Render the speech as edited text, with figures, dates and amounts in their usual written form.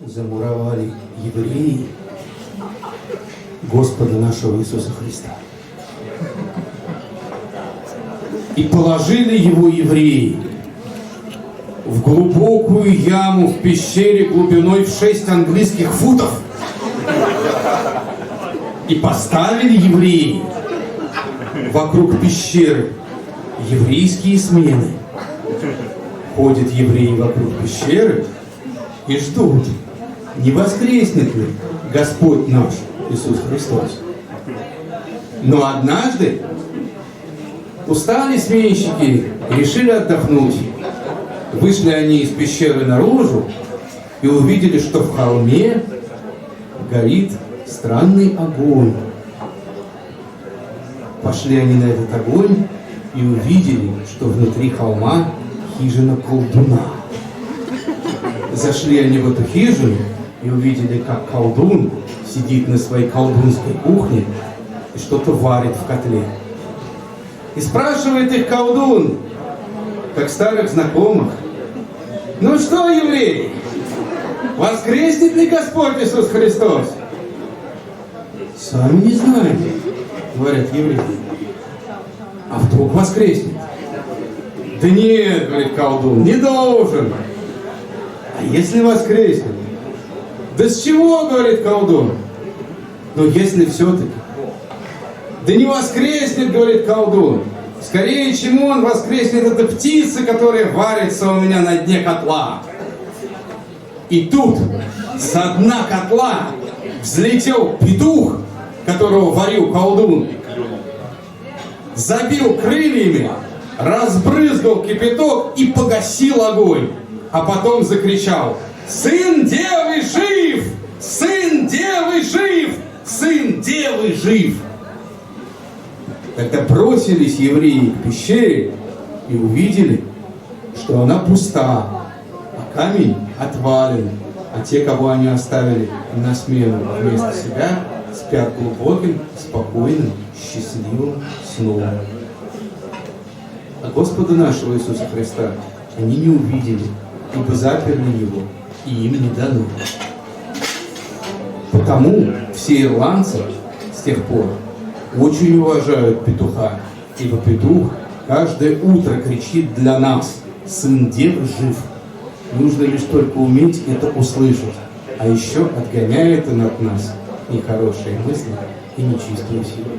замуровали евреи Господа нашего Иисуса Христа. И положили его евреи в глубокую яму в пещере глубиной в 6 английских футов. И поставили евреи вокруг пещеры еврейские смены. Ходят евреи вокруг пещеры и ждут, не воскреснет ли Господь наш Иисус Христос. Но однажды устали сменщики, решили отдохнуть. Вышли они из пещеры наружу и увидели, что в холме горит странный огонь. Пошли они на этот огонь и увидели, что внутри холма хижина колдуна. Зашли они в эту хижину и увидели, как колдун сидит на своей колдунской кухне и что-то варит в котле. И спрашивает их колдун, как старых знакомых: ну что, евреи, воскреснет ли Господь Иисус Христос? Сами не знаем, говорят евреи. А вдруг воскреснет? Да нет, говорит колдун, не должен. А если воскреснет? Да с чего, говорит колдун? Но если все-таки. Да не воскреснет, говорит колдун. Скорее, чем он воскреснет, это птица, которая варится у меня на дне котла. И тут со дна котла взлетел петух, которого варил колдун, забил крыльями, разбрызгал кипяток и погасил огонь. А потом закричал: «Сын Девы жив! Сын Девы жив! Сын Девы жив!» Тогда бросились евреи к пещере и увидели, что она пуста, а камень отвален, а те, кого они оставили на смену вместо себя, спят глубоким, спокойным, счастливым сном. А Господа нашего Иисуса Христа они не увидели, ибо заперли его, и им не дано. Потому все ирландцы с тех пор очень уважают петуха, ибо петух каждое утро кричит для нас: «Сын Девы жив». Нужно лишь только уметь это услышать, а еще отгоняет он от нас нехорошие мысли и нечистую силу.